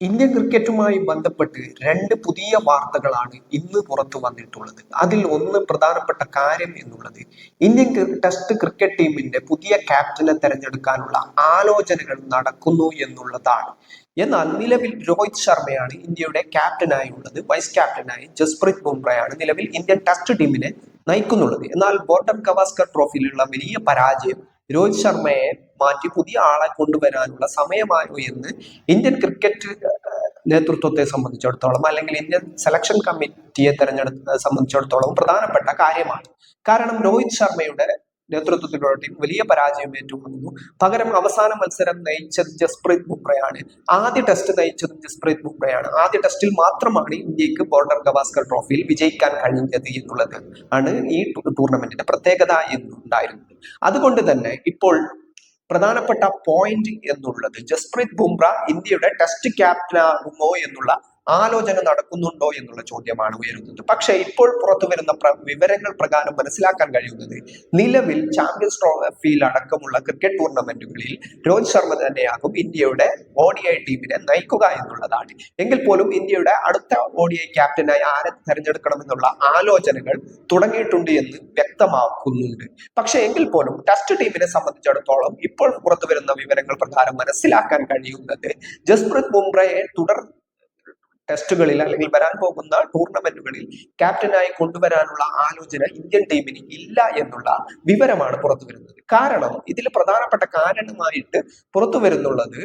Indian ക്രിക്കറ്റുമായി ബന്ധപ്പെട്ട് രണ്ട് പുതിയ വാർത്തകളാണ് ഇന്ന് പുറത്തു വന്നിട്ടുള്ളത്. അതിൽ ഒന്ന് പ്രധാനപ്പെട്ട കാര്യം എന്നുള്ളത് ഇന്ത്യൻ ടെസ്റ്റ് ക്രിക്കറ്റ് ടീമിന്റെ പുതിയ ക്യാപ്റ്റനെ തെരഞ്ഞെടുക്കാനുള്ള ആലോചനകൾ നടക്കുന്നു എന്നുള്ളതാണ്. എന്നാൽ നിലവിൽ രോഹിത് ശർമ്മയാണ് ഇന്ത്യയുടെ ക്യാപ്റ്റനായി ഉള്ളത്. വൈസ് ക്യാപ്റ്റനായി ജസ്പ്രീത് ബുംറയാണ് നിലവിൽ ഇന്ത്യൻ ടെസ്റ്റ് ടീമിനെ നയിക്കുന്നുള്ളത്. എന്നാൽ ബോർഡർ ഗവാസ്കർ ട്രോഫിയിലുള്ള വലിയ പരാജയം രോഹിത് ശർമ്മയെ മാറ്റി പുതിയ ആളെ കൊണ്ടുവരാനുള്ള സമയമായോ എന്ന് ഇന്ത്യൻ ക്രിക്കറ്റ് നേതൃത്വത്തെ സംബന്ധിച്ചിടത്തോളം അല്ലെങ്കിൽ ഇന്ത്യൻ സെലക്ഷൻ കമ്മിറ്റിയെ സംബന്ധിച്ചിടത്തോളം പ്രധാനപ്പെട്ട കാര്യമാണ്. കാരണം രോഹിത് ശർമ്മയുടെ നേതൃത്വത്തിലുള്ള ടീം വലിയ പരാജയം ഏറ്റുവാങ്ങുന്നു. പകരം അവസാന മത്സരം നയിച്ചത് ജസ്പ്രീത് ബുംറയാണ്. ആദ്യ ടെസ്റ്റ് നയിച്ചത് ജസ്പ്രീത് ബുംറയാണ്. ആദ്യ ടെസ്റ്റിൽ മാത്രമാണ് ഇന്ത്യക്ക് ബോർഡർ ഗവാസ്കർ ട്രോഫിയിൽ വിജയിക്കാൻ കഴിഞ്ഞത് എന്നുള്ളത് ആണ് ഈ ടൂർണമെന്റിന്റെ പ്രത്യേകത എന്നുണ്ടായിരുന്നത്. അതുകൊണ്ട് തന്നെ ഇപ്പോൾ പ്രധാനപ്പെട്ട പോയിന്റ് എന്നുള്ളത് ജസ്പ്രീത് ബുംറ ഇന്ത്യയുടെ ടെസ്റ്റ് ക്യാപ്റ്റനാകുമോ എന്നുള്ള ആലോചന നടക്കുന്നുണ്ടോ എന്നുള്ള ചോദ്യമാണ് ഉയരുന്നത്. പക്ഷെ ഇപ്പോൾ പുറത്തു വരുന്ന വിവരങ്ങൾ പ്രകാരം മനസ്സിലാക്കാൻ കഴിയുന്നത് നിലവിൽ ചാമ്പ്യൻസ് ട്രോഫിയിൽ അടക്കമുള്ള ക്രിക്കറ്റ് ടൂർണമെന്റുകളിൽ രോഹിത് ശർമ്മ തന്നെയാകും ഇന്ത്യയുടെ ODI ടീമിനെ നയിക്കുക എന്നുള്ളതാണ്. എങ്കിൽ പോലും ഇന്ത്യയുടെ അടുത്ത ODI ക്യാപ്റ്റനായി ആരെ തെരഞ്ഞെടുക്കണമെന്നുള്ള ആലോചനകൾ തുടങ്ങിയിട്ടുണ്ട് എന്ന് വ്യക്തമാക്കുന്നുണ്ട്. പക്ഷെ എങ്കിൽ പോലും ടെസ്റ്റ് ടീമിനെ സംബന്ധിച്ചിടത്തോളം ഇപ്പോൾ പുറത്തു വരുന്ന വിവരങ്ങൾ പ്രകാരം മനസ്സിലാക്കാൻ കഴിയുന്നത് ജസ്പ്രീത് ബുംറയെ തുടർ ടെസ്റ്റുകളിൽ അല്ലെങ്കിൽ വരാൻ പോകുന്ന ടൂർണമെന്റുകളിൽ ക്യാപ്റ്റനായി കൊണ്ടുവരാനുള്ള ആലോചന ഇന്ത്യൻ ടീമിന് ഇല്ല എന്നുള്ള വിവരമാണ് പുറത്തു വരുന്നത്. കാരണം ഇതിൽ പ്രധാനപ്പെട്ട കാരണമായിട്ട് പുറത്തു വരുന്നുള്ളത്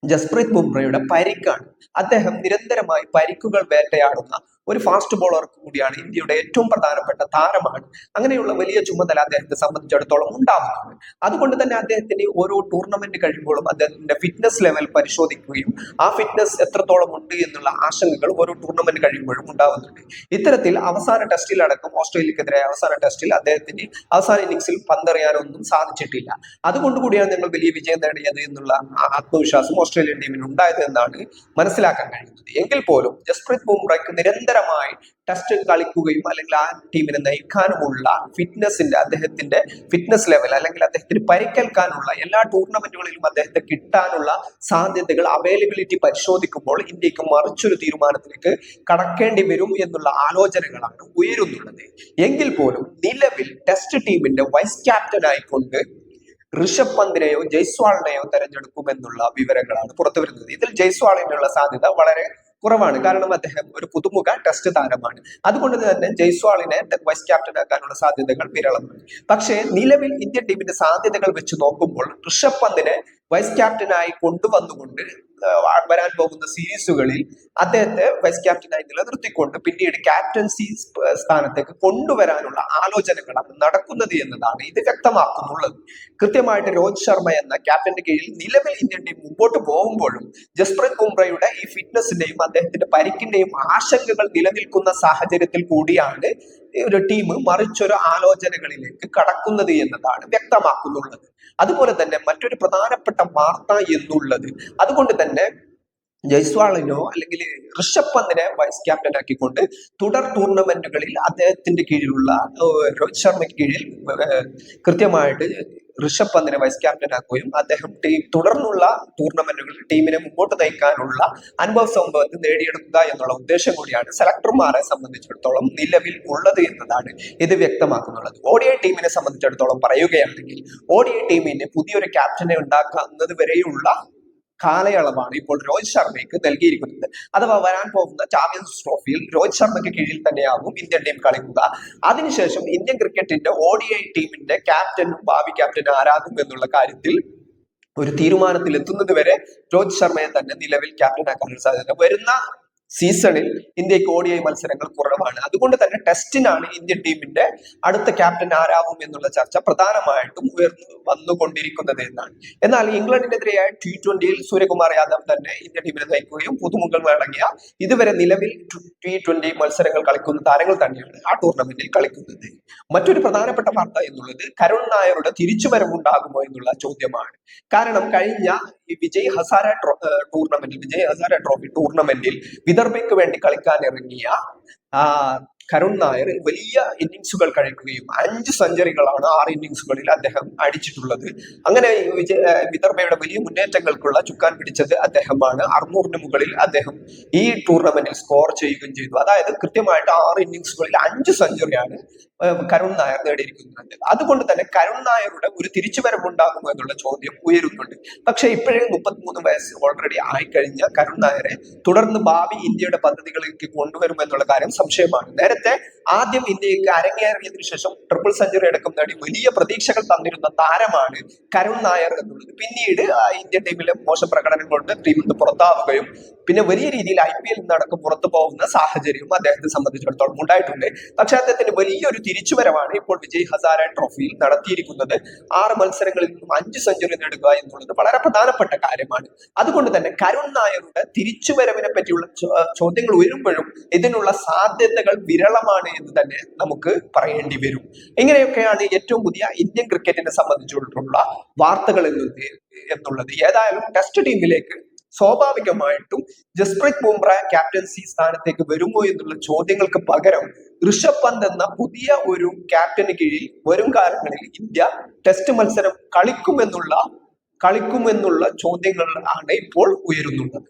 ജസ്പ്രീത് ബുംറയുടെ പരിക്കാണ്. അദ്ദേഹം നിരന്തരമായി പരിക്കുകൾ വേട്ടയാടുന്ന ഒരു ഫാസ്റ്റ് ബോളർ കൂടിയാണ്. ഇന്ത്യയുടെ ഏറ്റവും പ്രധാനപ്പെട്ട താരമാണ്. അങ്ങനെയുള്ള വലിയ ചുമതല അദ്ദേഹത്തെ സംബന്ധിച്ചിടത്തോളം ഉണ്ടാവുന്നുണ്ട്. അതുകൊണ്ട് തന്നെ അദ്ദേഹത്തിന് ഓരോ ടൂർണമെന്റ് കഴിയുമ്പോഴും അദ്ദേഹത്തിന്റെ ഫിറ്റ്നസ് ലെവൽ പരിശോധിക്കുകയും ആ ഫിറ്റ്നസ് എത്രത്തോളം ഉണ്ട് എന്നുള്ള ആശങ്കകൾ ഓരോ ടൂർണമെന്റ് കഴിയുമ്പോഴും ഉണ്ടാവുന്നുണ്ട്. ഇത്തരത്തിൽ അവസാന ടെസ്റ്റിലടക്കം ഓസ്ട്രേലിയക്കെതിരെ അവസാന ടെസ്റ്റിൽ അദ്ദേഹത്തിന് അവസാന ഇന്നിംഗ്സിൽ പന്തെറിയാനൊന്നും സാധിച്ചിട്ടില്ല. അതുകൊണ്ട് കൂടിയാണ് ഞങ്ങൾ വലിയ വിജയം നേടിയത് എന്നുള്ള ആത്മവിശ്വാസം ഓസ്ട്രേലിയൻ ടീമിന് ഉണ്ടായത് എന്നാണ് മനസ്സിലാക്കാൻ കഴിയുന്നത്. എങ്കിൽ പോലും ജസ്പ്രീത് ബുംറയ്ക്ക് നിരന്തരമായി ടെസ്റ്റ് കളിക്കുകയും അല്ലെങ്കിൽ ആ ടീമിനെ നയിക്കാനുമുള്ള അദ്ദേഹത്തിന്റെ ഫിറ്റ്നസ് ലെവൽ അല്ലെങ്കിൽ അദ്ദേഹത്തിന് പരിക്കേൽക്കാനുള്ള എല്ലാ ടൂർണമെന്റുകളിലും അദ്ദേഹത്തെ കിട്ടാനുള്ള സാധ്യതകൾ അവൈലബിലിറ്റി പരിശോധിക്കുമ്പോൾ ഇന്ത്യക്ക് മറിച്ചൊരു തീരുമാനത്തിലേക്ക് കടക്കേണ്ടി വരും എന്നുള്ള ആലോചനകളാണ് ഉയരുന്നുള്ളത്. എങ്കിൽ പോലും നിലവിൽ ടെസ്റ്റ് ടീമിന്റെ വൈസ് ക്യാപ്റ്റനായിക്കൊണ്ട് ഋഷഭ് പന്തിനെയോ ജയ്സ്വാളിനെയോ തെരഞ്ഞെടുക്കുമെന്നുള്ള വിവരങ്ങളാണ് പുറത്തു വരുന്നത്. ഇതിൽ ജയ്സ്വാളിനുള്ള സാധ്യത വളരെ കുറവാണ്. കാരണം അദ്ദേഹം ഒരു പുതുമുഖ ടെസ്റ്റ് താരമാണ്. അതുകൊണ്ട് തന്നെ ജയ്സ്വാളിനെ വൈസ് ക്യാപ്റ്റനാക്കാനുള്ള സാധ്യതകൾ വിരളമാണ്. പക്ഷേ നിലവിൽ ഇന്ത്യൻ ടീമിന്റെ സാധ്യതകൾ വെച്ച് നോക്കുമ്പോൾ ഋഷഭ് പന്തിനെ വൈസ് ക്യാപ്റ്റനായി കൊണ്ടുവന്നുകൊണ്ട് വരാൻ പോകുന്ന സീരീസുകളിൽ അദ്ദേഹത്തെ വൈസ് ക്യാപ്റ്റനായി നിലനിർത്തിക്കൊണ്ട് പിന്നീട് ക്യാപ്റ്റൻസി സ്ഥാനത്തേക്ക് കൊണ്ടുവരാനുള്ള ആലോചനകളാണ് നടക്കുന്നത് എന്നതാണ് ഇത് വ്യക്തമാക്കുന്നുള്ളത്. കൃത്യമായിട്ട് രോഹിത് ശർമ്മ എന്ന ക്യാപ്റ്റന്റെ കീഴിൽ നിലവിൽ ഇന്ത്യൻ ടീം മുമ്പോട്ട് പോകുമ്പോഴും ജസ്പ്രീത് ബുംറയുടെ ഈ ഫിറ്റ്നസിന്റെയും അദ്ദേഹത്തിന്റെ പരിക്കിന്റെയും ആശങ്കകൾ നിലനിൽക്കുന്ന സാഹചര്യത്തിൽ കൂടിയാണ് ഒരു ടീം മറിച്ചൊരു ആലോചനകളിലേക്ക് കടക്കുന്നത് എന്നതാണ് വ്യക്തമാക്കുന്നുള്ളത്. അതുപോലെ തന്നെ മറ്റൊരു പ്രധാനപ്പെട്ട വാർത്ത എന്നുള്ളത് അതുകൊണ്ട് തന്നെ ജയ്സ്വാളിനോ അല്ലെങ്കിൽ ഋഷഭ് പന്തിനെ വൈസ് ക്യാപ്റ്റൻ ആക്കിക്കൊണ്ട് തുടർ ടൂർണമെന്റുകളിൽ അദ്ദേഹത്തിന്റെ കീഴിലുള്ള രോഹിത് ശർമ്മയ്ക്ക് കീഴിൽ കൃത്യമായിട്ട് ഋഷഭ് പന്തിനെ വൈസ് ക്യാപ്റ്റൻ ആക്കുകയും അദ്ദേഹം തുടർന്നുള്ള ടൂർണമെന്റുകളിൽ ടീമിനെ മുമ്പോട്ട് നയിക്കാനുള്ള അനുഭവ സമ്പത്ത് നേടിയെടുക്കുക എന്നുള്ള ഉദ്ദേശം കൂടിയാണ് സെലക്ടർമാരെ സംബന്ധിച്ചിടത്തോളം നിലവിൽ ഉള്ളത് എന്നതാണ് ഇത് വ്യക്തമാക്കുന്നുള്ളത്. ODI ടീമിനെ സംബന്ധിച്ചിടത്തോളം പറയുകയാണെങ്കിൽ ODI ടീമിന് പുതിയൊരു ക്യാപ്റ്റനെ ഉണ്ടാക്കുന്നത് വരെയുള്ള കാലയളവാണ് ഇപ്പോൾ രോഹിത് ശർമ്മയ്ക്ക് നൽകിയിരിക്കുന്നത്. അഥവാ വരാൻ പോകുന്ന ചാമ്പ്യൻസ് ട്രോഫിയിൽ രോഹിത് ശർമ്മയ്ക്ക് കീഴിൽ തന്നെയാകും ഇന്ത്യൻ ടീം കളിക്കുക. അതിനുശേഷം ഇന്ത്യൻ ക്രിക്കറ്റിന്റെ ODI ടീമിന്റെ ക്യാപ്റ്റനും ഭാവി ക്യാപ്റ്റനും ആരാകും എന്നുള്ള കാര്യത്തിൽ ഒരു തീരുമാനത്തിൽ എത്തുന്നത് വരെ രോഹിത് ശർമ്മയെ തന്നെ നിലവിൽ ക്യാപ്റ്റനാക്കാനുള്ള സാധ്യത വരുന്ന സീസണിൽ ഇന്ത്യക്ക് ODI മത്സരങ്ങൾ കുറവാണ്. അതുകൊണ്ട് തന്നെ ടെസ്റ്റിനാണ് ഇന്ത്യൻ ടീമിന്റെ അടുത്ത ക്യാപ്റ്റൻ ആരാവും എന്നുള്ള ചർച്ച പ്രധാനമായിട്ടും ഉയർന്നു വന്നുകൊണ്ടിരിക്കുന്നത് എന്നാണ്. എന്നാൽ ഇംഗ്ലണ്ടിനെതിരെയായ T20യിൽ സൂര്യകുമാർ യാദവ് തന്നെ ഇന്ത്യൻ ടീമിനെ നയിക്കുകയും പുതുമുഖങ്ങൾ അടങ്ങിയ ഇതുവരെ നിലവിൽ T20 മത്സരങ്ങൾ കളിക്കുന്ന താരങ്ങൾ തന്നെയാണ് ആ ടൂർണമെന്റിൽ കളിക്കുന്നത്. മറ്റൊരു പ്രധാനപ്പെട്ട വാർത്ത എന്നുള്ളത് കരുൺ നായരുടെ തിരിച്ചുവരവുണ്ടാകുമോ എന്നുള്ള ചോദ്യമാണ്. കാരണം കഴിഞ്ഞ വിജയ് ഹസാര ട്രോഫി ടൂർണമെന്റിൽ വിദർഭയ്ക്ക് വേണ്ടി കളിക്കാൻ ഇറങ്ങിയ കരുൺ നായർ വലിയ ഇന്നിങ്സുകൾ കഴിക്കുകയും 5 സെഞ്ചുറികളാണ് 6 ഇന്നിങ്സുകളിൽ അദ്ദേഹം അടിച്ചിട്ടുള്ളത്. അങ്ങനെ വിദർഭയുടെ വലിയ മുന്നേറ്റങ്ങൾക്കുള്ള ചുക്കാൻ പിടിച്ചത് അദ്ദേഹമാണ്. 600-ന് മുകളിൽ അദ്ദേഹം ഈ ടൂർണമെന്റിൽ സ്കോർ ചെയ്യുകയും ചെയ്തു. അതായത് കൃത്യമായിട്ട് 6 ഇന്നിങ്സുകളിൽ 5 സെഞ്ചുറിയാണ് കരുൺ നായർ നേടിയിരിക്കുന്നത്. അതുകൊണ്ട് തന്നെ കരുൺ നായരുടെ ഒരു തിരിച്ചുവരവുണ്ടാകുമോ എന്നുള്ള ചോദ്യം ഉയരുന്നുണ്ട്. പക്ഷെ ഇപ്പോഴേ 33 വയസ്സ് ഓൾറെഡി ആയിക്കഴിഞ്ഞ കരുൺ നായരെ തുടർന്ന് ഭാവി ഇന്ത്യയുടെ പദ്ധതികളിലേക്ക് കൊണ്ടുവരുമെന്നുള്ള കാര്യം സംശയമാണ്. നേരത്തെ ആദ്യം ഇന്ത്യക്ക് അരങ്ങേറിയതിനു ശേഷം ട്രിപ്പിൾ സെഞ്ചുറി അടക്കം നേടി വലിയ പ്രതീക്ഷകൾ തന്നിരുന്ന താരമാണ് കരുൺ നായർ എന്നുള്ളത്. പിന്നീട് ഇന്ത്യൻ ടീമിലെ മോശം പ്രകടനം കൊണ്ട് ടീമിൽ നിന്ന് പുറത്താവുകയും പിന്നെ വലിയ രീതിയിൽ IPL നിന്നടക്കം പുറത്തു പോകുന്ന സാഹചര്യവും അദ്ദേഹത്തെ സംബന്ധിച്ചിടത്തോളം ഉണ്ടായിട്ടുണ്ട്. പക്ഷെ അദ്ദേഹത്തിന് വലിയൊരു തിരിച്ചുവരവാണ് ഇപ്പോൾ വിജയ് ഹസാരെ ട്രോഫിയിൽ നടത്തിയിരിക്കുന്നത്. 6 മത്സരങ്ങളിൽ നിന്നും 5 സെഞ്ചുറി നേടുക എന്നുള്ളത് വളരെ പ്രധാനപ്പെട്ട കാര്യമാണ്. അതുകൊണ്ട് തന്നെ കരുൺ നായരുടെ തിരിച്ചുവരവിനെ പറ്റിയുള്ള ചോദ്യങ്ങൾ ഉയരുമ്പോഴും ഇതിനുള്ള സാധ്യതകൾ വിരളമാണ് എന്ന് തന്നെ നമുക്ക് പറയേണ്ടി വരും. ഇങ്ങനെയൊക്കെയാണ് ഏറ്റവും പുതിയ ഇന്ത്യൻ ക്രിക്കറ്റിനെ സംബന്ധിച്ചിട്ടുള്ള വാർത്തകൾ എന്നുള്ളത്. ഏതായാലും ടെസ്റ്റ് ടീമിലേക്ക് സ്വാഭാവികമായിട്ടും ജസ്പ്രീത് ബുംറ ക്യാപ്റ്റൻസി സ്ഥാനത്തേക്ക് വരുമോ എന്നുള്ള ചോദ്യങ്ങൾക്ക് പകരം ഋഷഭ് പന്ത് എന്ന പുതിയ ഒരു ക്യാപ്റ്റന് കീഴിൽ വരും കാലങ്ങളിൽ ഇന്ത്യ ടെസ്റ്റ് മത്സരം കളിക്കുമെന്നുള്ള ചോദ്യങ്ങൾ ആണ് ഇപ്പോൾ ഉയരുന്നുള്ളത്.